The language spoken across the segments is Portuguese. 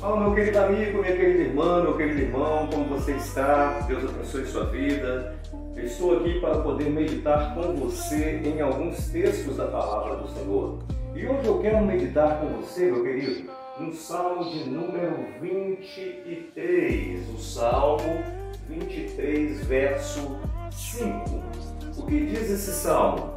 Fala, meu querido amigo, minha querida irmã, meu querido irmão, como você está? Deus abençoe sua vida. Eu estou aqui para poder meditar com você em alguns textos da Palavra do Senhor. E hoje eu quero meditar com você, meu querido, no Salmo de número 23, o Salmo 23, verso 5. O que diz esse Salmo?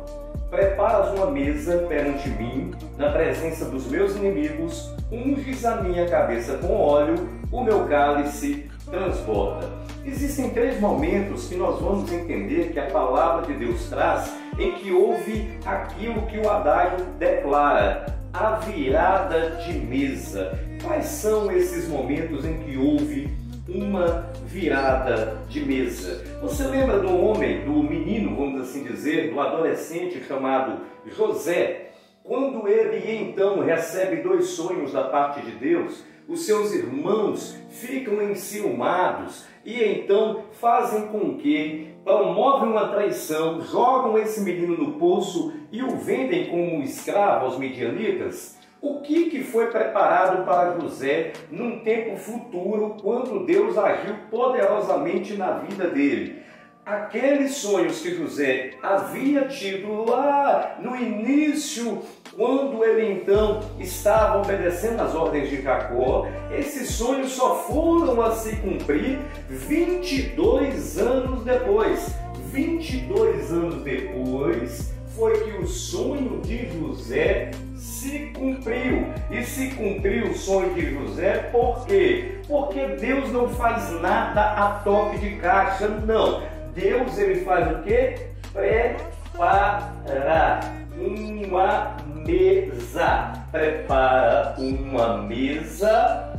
Preparas uma mesa perante mim, na presença dos meus inimigos, unges a minha cabeça com óleo, o meu cálice transborda. Existem três momentos que nós vamos entender que a palavra de Deus traz, em que houve aquilo que o adágio declara, a virada de mesa. Quais são esses momentos em que houve uma virada de mesa? Você lembra do homem, do menino, vamos assim dizer, do adolescente chamado José? Quando ele então recebe dois sonhos da parte de Deus, os seus irmãos ficam enciumados e então fazem com que promovem uma traição, jogam esse menino no poço e o vendem como escravo aos midianitas. O que foi preparado para José num tempo futuro, quando Deus agiu poderosamente na vida dele? Aqueles sonhos que José havia tido lá no início, quando ele então estava obedecendo às ordens de Jacó, esses sonhos só foram a se cumprir 22 anos depois. 22 anos depois foi que o sonho de José se cumpriu. E se cumpriu o sonho de José por quê? Porque Deus não faz nada a toque de caixa, não. Deus, ele faz o quê? Prepara uma mesa. Prepara uma mesa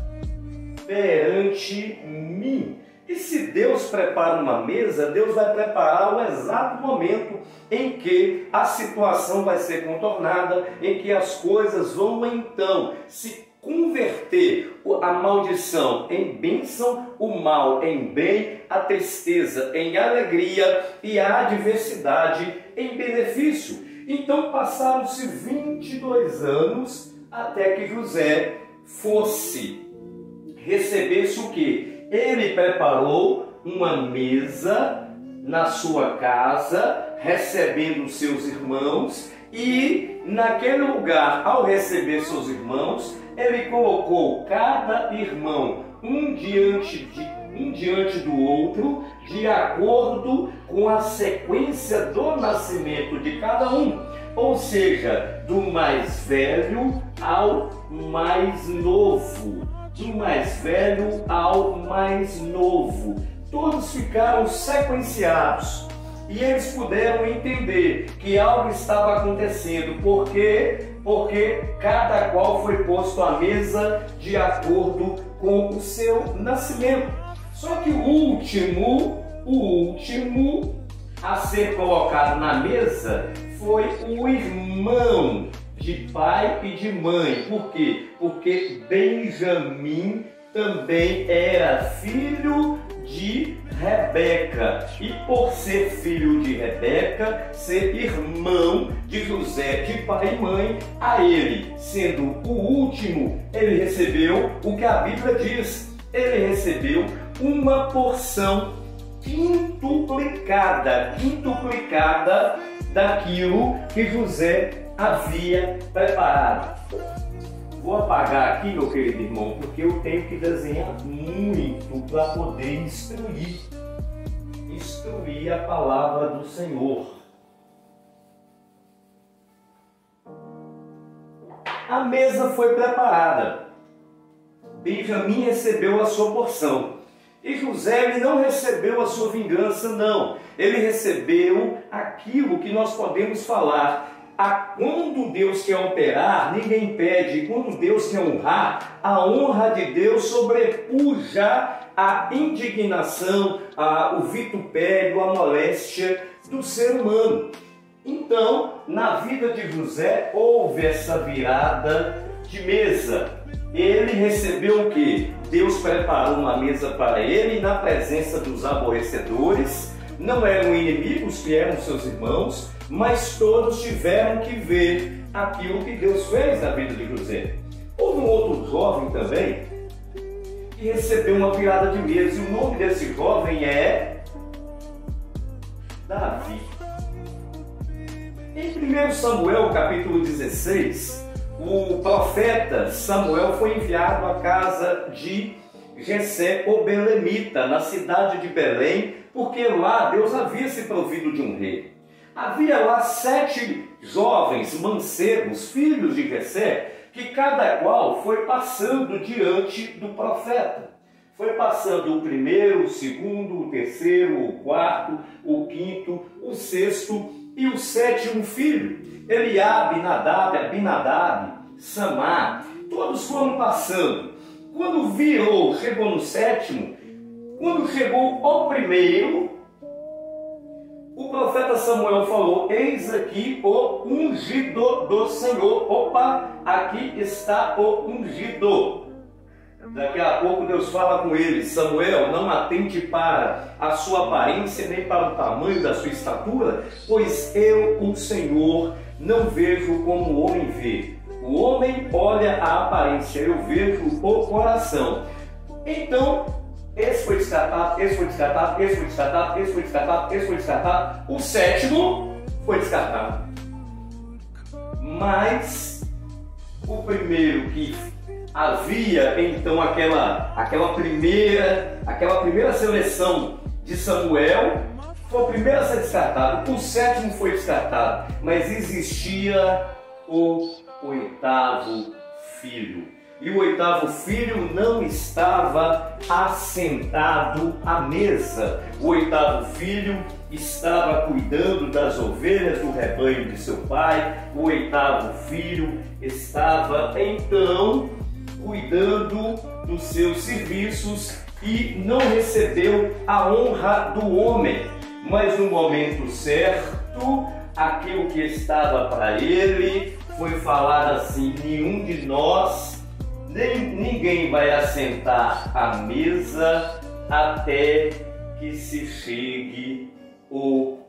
perante mim. E se Deus prepara uma mesa, Deus vai preparar o exato momento em que a situação vai ser contornada, em que as coisas vão então se converter, a maldição em bênção, o mal em bem, a tristeza em alegria e a adversidade em benefício. Então passaram-se 22 anos até que José recebesse o quê? Ele preparou uma mesa na sua casa, recebendo seus irmãos, e naquele lugar, ao receber seus irmãos, ele colocou cada irmão um diante do outro, de acordo com a sequência do nascimento de cada um, ou seja, do mais velho ao mais novo. Do mais velho ao mais novo. Todos ficaram sequenciados e eles puderam entender que algo estava acontecendo. Por quê? Porque cada qual foi posto à mesa de acordo com o seu nascimento. Só que o último a ser colocado na mesa foi o irmão de pai e de mãe. Por quê? Porque Benjamim também era filho de Rebeca. E por ser filho de Rebeca, ser irmão de José, de pai e mãe, a ele, sendo o último, ele recebeu o que a Bíblia diz. Ele recebeu uma porção quintuplicada daquilo que José havia preparado. Vou apagar aqui, meu querido irmão, porque eu tenho que desenhar muito para poder instruir a palavra do Senhor. A mesa foi preparada. Benjamim recebeu a sua porção. E José, ele não recebeu a sua vingança, não. Ele recebeu aquilo que nós podemos falar. Quando Deus quer operar, ninguém impede. Quando Deus quer honrar, a honra de Deus sobrepuja a indignação, o vitupério, a moléstia do ser humano. Então, na vida de José, houve essa virada de mesa. Ele recebeu o quê? Deus preparou uma mesa para ele na presença dos aborrecedores. Não eram inimigos, que eram seus irmãos, mas todos tiveram que ver aquilo que Deus fez na vida de José. Houve um outro jovem também, que recebeu uma virada de mesa. E o nome desse jovem é Davi. Em 1 Samuel, capítulo 16, o profeta Samuel foi enviado à casa de Jessé, o belemita, na cidade de Belém, porque lá Deus havia se provido de um rei. Havia lá 7 jovens mancebos, filhos de Jessé, que cada qual foi passando diante do profeta. Foi passando o primeiro, o segundo, o terceiro, o quarto, o quinto, o sexto e o 7º filho. Eliabe, Nadab, Abinadab, Samar, todos foram passando. Quando chegou no 7º, quando chegou ao primeiro, o profeta Samuel falou: eis aqui o ungido do Senhor. Opa, aqui está o ungido. Daqui a pouco Deus fala com ele: Samuel, não atente para a sua aparência, nem para o tamanho da sua estatura, pois eu, o Senhor, não vejo como o homem vê. O homem olha a aparência, eu vejo o coração. Então, esse foi descartado, esse foi descartado, esse foi descartado, esse foi descartado, esse foi descartado. O 7º foi descartado. Mas o primeiro que havia então aquela primeira seleção de Samuel foi o primeiro a ser descartado. O 7º foi descartado, mas existia o 8º filho. E o 8º filho não estava assentado à mesa. O 8º filho estava cuidando das ovelhas do rebanho de seu pai. O 8º filho estava então cuidando dos seus serviços e não recebeu a honra do homem. Mas no momento certo, aquilo que estava para ele foi falar assim: nenhum de nós, ninguém vai assentar à mesa até que se chegue o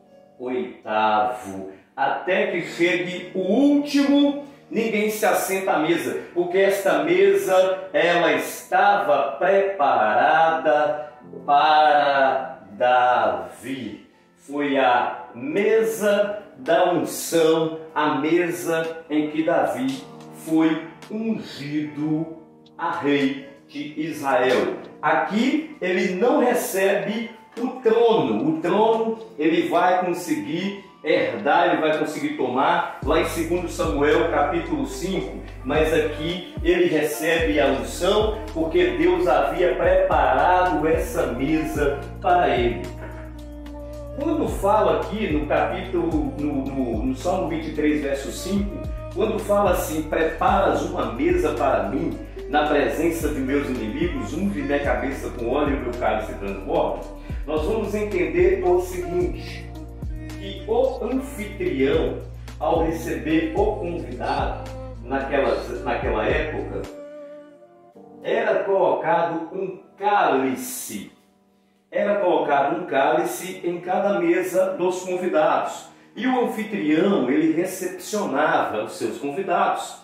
8º, até que chegue o último. Ninguém se assenta à mesa, porque esta mesa ela estava preparada para Davi. Foi a mesa da unção, a mesa em que Davi foi ungido a rei de Israel. Aqui ele não recebe o trono ele vai conseguir herdar, ele vai conseguir tomar lá em 2 Samuel capítulo 5, mas aqui ele recebe a unção porque Deus havia preparado essa mesa para ele. Quando fala aqui no capítulo, no Salmo 23, verso 5, quando fala assim: preparas uma mesa para mim na presença de meus inimigos, unge minha cabeça com óleo e meu cálice transborda, nós vamos entender o seguinte: que o anfitrião, ao receber o convidado naquela época, era colocado um cálice. Era colocado um cálice em cada mesa dos convidados. E o anfitrião, ele recepcionava os seus convidados.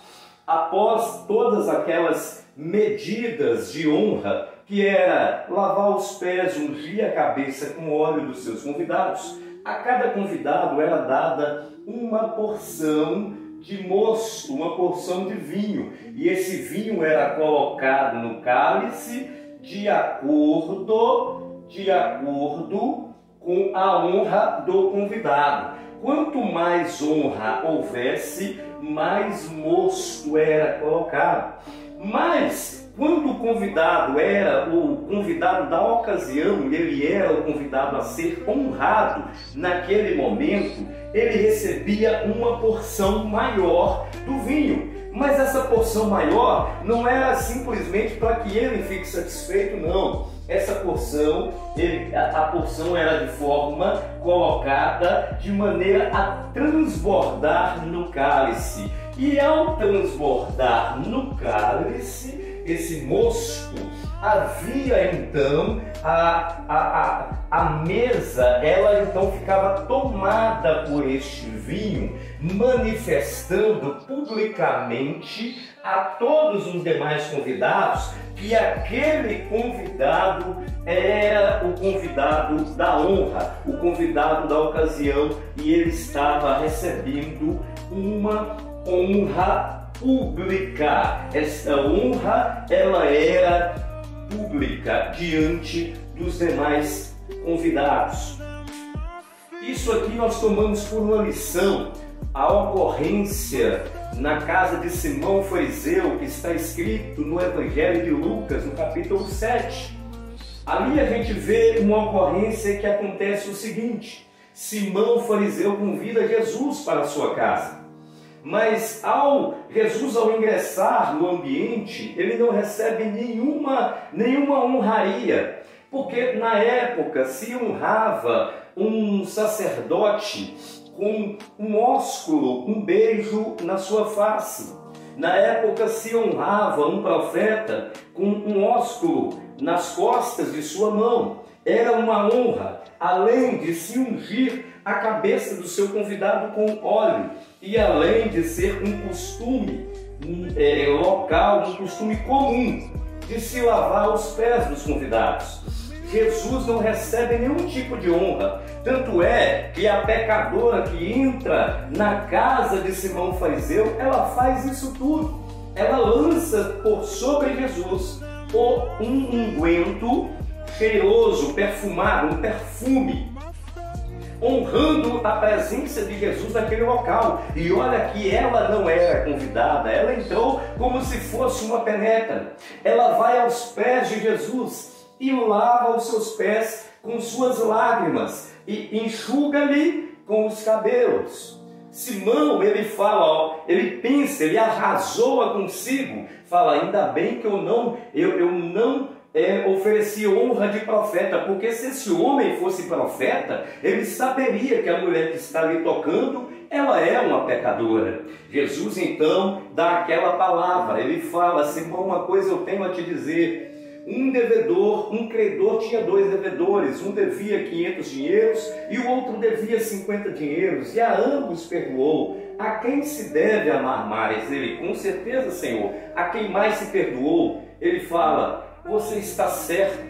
Após todas aquelas medidas de honra, que era lavar os pés, ungir a cabeça com óleo dos seus convidados, a cada convidado era dada uma porção de mosto, uma porção de vinho. E esse vinho era colocado no cálice de acordo com a honra do convidado. Quanto mais honra houvesse, mais mosto era colocado. Mas quando o convidado era o convidado da ocasião, ele era o convidado a ser honrado naquele momento, ele recebia uma porção maior do vinho. Mas essa porção maior não era simplesmente para que ele fique satisfeito, não. Essa porção, a porção era de forma colocada de maneira a transbordar no cálice. E ao transbordar no cálice, esse mosto, havia então a mesa, ela então ficava tomada por este vinho, manifestando publicamente a todos os demais convidados que aquele convidado era o convidado da honra, o convidado da ocasião, e ele estava recebendo uma honra pública. Esta honra, ela era pública diante dos demais convidados. Isso aqui nós tomamos por uma lição a ocorrência na casa de Simão Fariseu, que está escrito no Evangelho de Lucas, no capítulo 7. Ali a gente vê uma ocorrência que acontece o seguinte: Simão Fariseu convida Jesus para a sua casa. Mas Jesus, ao ingressar no ambiente, ele não recebe nenhuma honraria, porque na época se honrava um sacerdote com um ósculo, um beijo na sua face. Na época se honrava um profeta com um ósculo nas costas de sua mão. Era uma honra, além de se ungir a cabeça do seu convidado com óleo, e além de ser um costume local, um costume comum de se lavar os pés dos convidados. Jesus não recebe nenhum tipo de honra, tanto é que a pecadora que entra na casa de Simão Fariseu, ela faz isso tudo. Ela lança por sobre Jesus um unguento cheiroso, perfumado, um perfume, honrando a presença de Jesus naquele local. E olha que ela não era convidada, ela entrou como se fosse uma penetra. Ela vai aos pés de Jesus e lava os seus pés com suas lágrimas e enxuga-lhe com os cabelos. Simão, ele fala, ele pensa, ele arrasou consigo, fala: ainda bem que eu não ofereci honra de profeta, porque se esse homem fosse profeta, ele saberia que a mulher que está lhe tocando, ela é uma pecadora. Jesus então dá aquela palavra, ele fala: Simão, uma coisa eu tenho a te dizer. Um credor tinha 2 devedores, um devia 500 dinheiros e o outro devia 50 dinheiros, e a ambos perdoou. A quem se deve amar mais? Ele: com certeza, Senhor. A quem mais se perdoou? Ele fala: você está certo,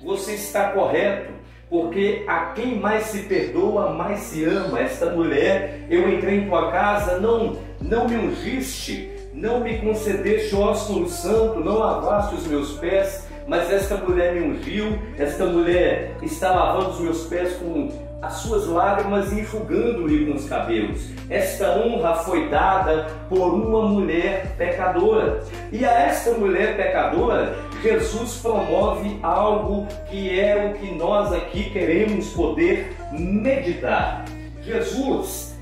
você está correto, porque a quem mais se perdoa, mais se ama. Esta mulher, eu entrei em tua casa, não me ungiste, não me concedeste ósculo santo, não lavaste os meus pés, mas esta mulher me ungiu, esta mulher está lavando os meus pés com as suas lágrimas e enxugando-lhe com os cabelos. Esta honra foi dada por uma mulher pecadora. E a esta mulher pecadora, Jesus promove algo que é o que nós aqui queremos poder meditar. Jesus,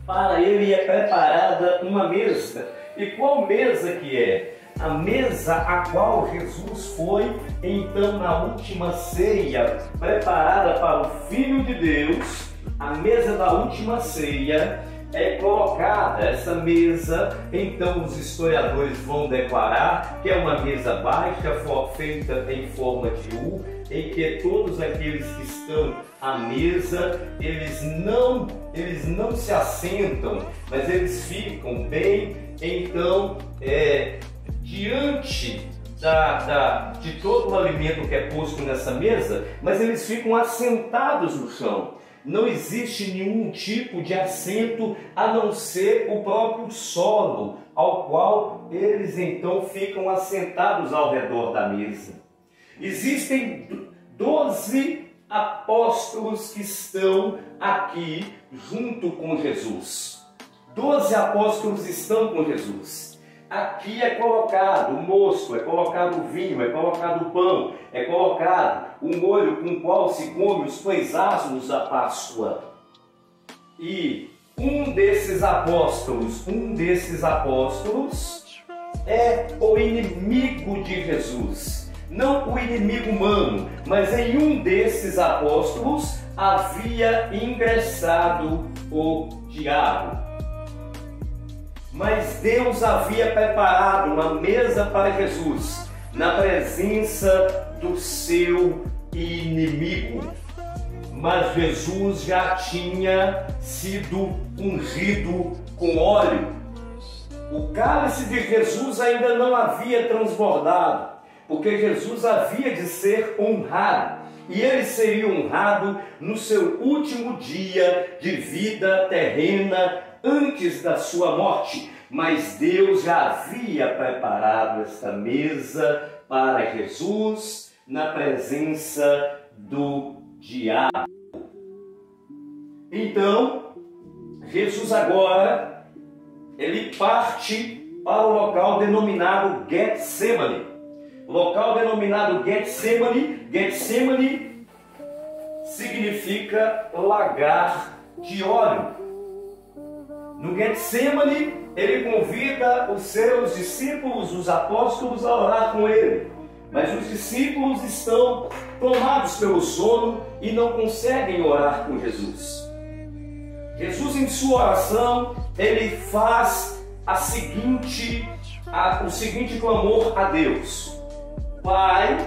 para ele é preparada uma mesa. E qual mesa que é? A mesa a qual Jesus foi, então, na última ceia, preparada para o Filho de Deus. A mesa da última ceia é colocada, essa mesa, então os historiadores vão declarar que é uma mesa baixa, feita em forma de U, em que todos aqueles que estão à mesa, eles não se assentam, mas eles ficam bem, então, diante de todo o alimento que é posto nessa mesa, mas eles ficam assentados no chão. Não existe nenhum tipo de assento a não ser o próprio solo, ao qual eles então ficam assentados ao redor da mesa. Existem 12 apóstolos que estão aqui junto com Jesus. 12 apóstolos estão com Jesus. Aqui é colocado o mosto, é colocado o vinho, é colocado o pão, é colocado o molho com o qual se come os pães asmos da Páscoa. E um desses apóstolos é o inimigo de Jesus. Não o inimigo humano, mas em um desses apóstolos havia ingressado o diabo. Mas Deus havia preparado uma mesa para Jesus, na presença do seu inimigo. Mas Jesus já tinha sido ungido com óleo. O cálice de Jesus ainda não havia transbordado, porque Jesus havia de ser honrado. E ele seria honrado no seu último dia de vida terrena, antes da sua morte. Mas Deus já havia preparado esta mesa para Jesus na presença do diabo. Então, Jesus agora, ele parte para o local denominado Getsemane. O local denominado Getsemane, Getsemane significa lagar de óleo. No Getsemane, ele convida os seus discípulos, os apóstolos, a orar com ele. Mas os discípulos estão tomados pelo sono e não conseguem orar com Jesus. Jesus, em sua oração, ele faz o seguinte clamor a Deus: Pai,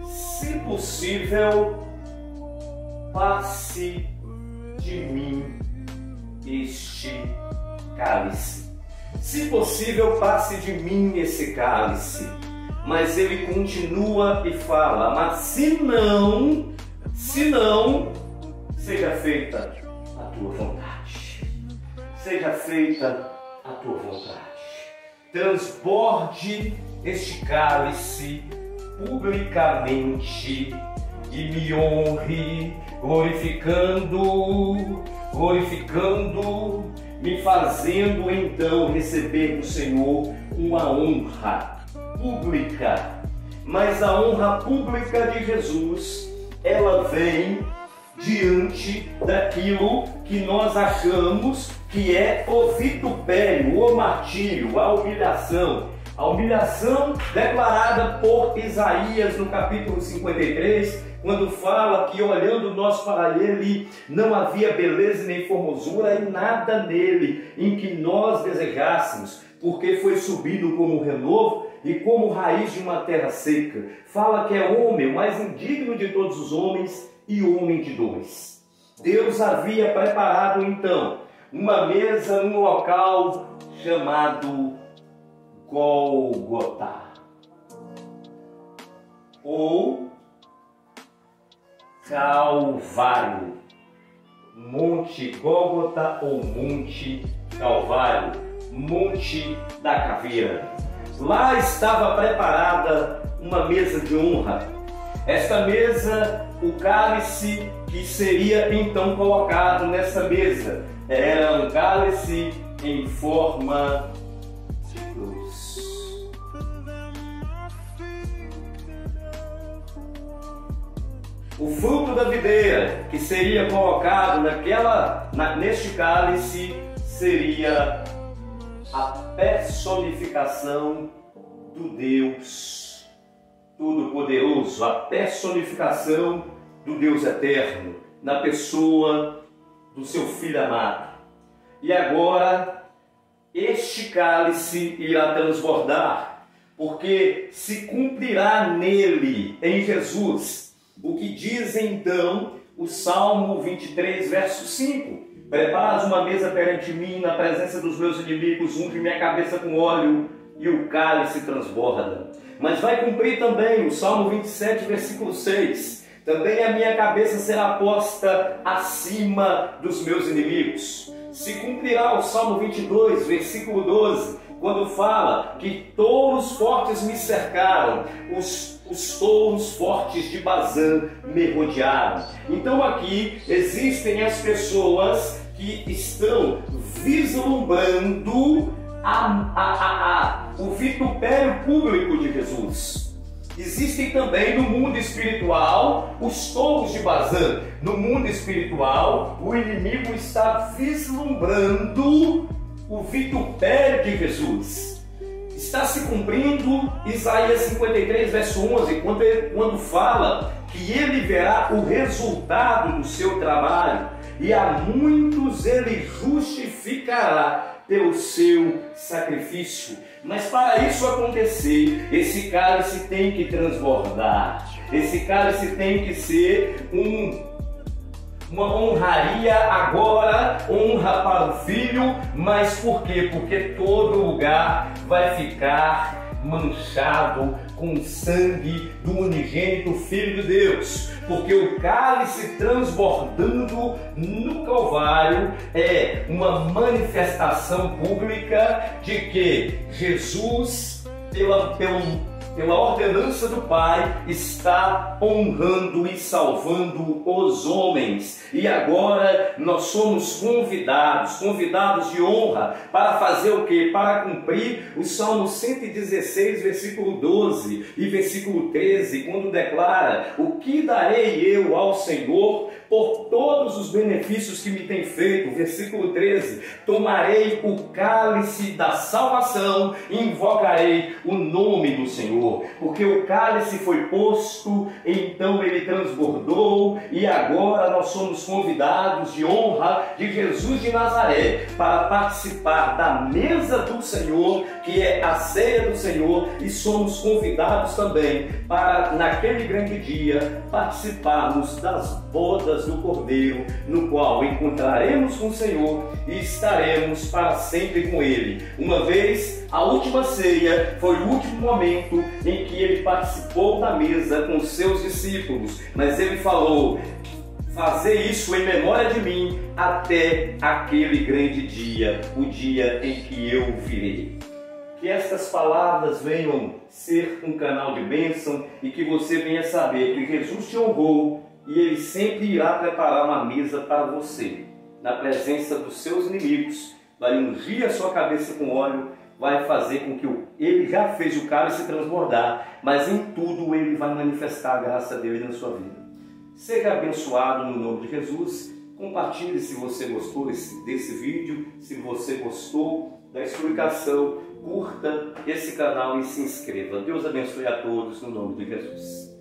se possível, passe de mim este cálice. Se possível, passe de mim esse cálice. Mas ele continua e fala: mas se não, seja feita a tua vontade. Seja feita a tua vontade. Transborde este cálice publicamente e me honre, glorificando, me fazendo então receber do Senhor uma honra pública. Mas a honra pública de Jesus, ela vem diante daquilo que nós achamos que é o vitupério, o martírio, a humilhação. A humilhação declarada por Isaías no capítulo 53, quando fala que olhando nós para ele, não havia beleza nem formosura e nada nele em que nós desejássemos, porque foi subido como renovo e como raiz de uma terra seca. Fala que é homem, o mais indigno de todos os homens e homem de dores. Deus havia preparado então uma mesa num local chamado Gólgota, ou Calvário, Monte Gólgota ou Monte Calvário, Monte da Caveira. Lá estava preparada uma mesa de honra. Esta mesa, o cálice que seria então colocado nessa mesa, era um cálice em forma de cruz. O fruto da videira que seria colocado neste cálice seria a personificação do Deus Todo-Poderoso, a personificação do Deus Eterno, na pessoa do seu Filho amado. E agora, este cálice irá transbordar, porque se cumprirá nele, em Jesus, o que diz então o Salmo 23, verso 5. Preparas uma mesa perante mim, na presença dos meus inimigos, unge minha cabeça com óleo e o cálice transborda. Mas vai cumprir também o Salmo 27, versículo 6. Também a minha cabeça será posta acima dos meus inimigos. Se cumprirá o Salmo 22, versículo 12, quando fala que touros fortes me cercaram, os touros fortes de Bazã me rodearam. Então aqui existem as pessoas que estão vislumbrando o vitupério público de Jesus. Existem também no mundo espiritual os touros de Bazã. No mundo espiritual, o inimigo está vislumbrando o vitupério de Jesus. Está se cumprindo Isaías 53, verso 11, quando fala que ele verá o resultado do seu trabalho e a muitos ele justificará pelo seu sacrifício. Mas para isso acontecer, esse cálice tem que transbordar. Esse cálice tem que ser uma honraria agora, honra para o Filho. Mas por quê? Porque todo lugar vai ficar manchado com o sangue do unigênito Filho de Deus, porque o cálice transbordando no Calvário é uma manifestação pública de que Jesus, pela ordenança do Pai, está honrando e salvando os homens. E agora nós somos convidados de honra para fazer o quê? Para cumprir o Salmo 116, versículo 12 e versículo 13, quando declara: o que darei eu ao Senhor por todos os benefícios que me tem feito? Versículo 13: tomarei o cálice da salvação e invocarei o nome do Senhor. Porque o cálice foi posto, então ele transbordou, e agora nós somos convidados de honra de Jesus de Nazaré para participar da mesa do Senhor, que é a ceia do Senhor, e somos convidados também para, naquele grande dia, participarmos das bodas do Cordeiro, no qual encontraremos com o Senhor e estaremos para sempre com Ele. Uma vez, a última ceia foi o último momento em que Ele participou da mesa com seus discípulos, mas Ele falou: fazer isso em memória de mim até aquele grande dia, o dia em que eu virei. Que estas palavras venham ser um canal de bênção e que você venha saber que Jesus te honrou e Ele sempre irá preparar uma mesa para você, na presença dos seus inimigos. Vai ungir a sua cabeça com óleo, vai fazer com que Ele já fez o cálice transbordar, mas em tudo Ele vai manifestar a graça dele na sua vida. Seja abençoado no nome de Jesus. Compartilhe se você gostou desse vídeo, se você gostou da explicação, curta esse canal e se inscreva. Deus abençoe a todos no nome de Jesus.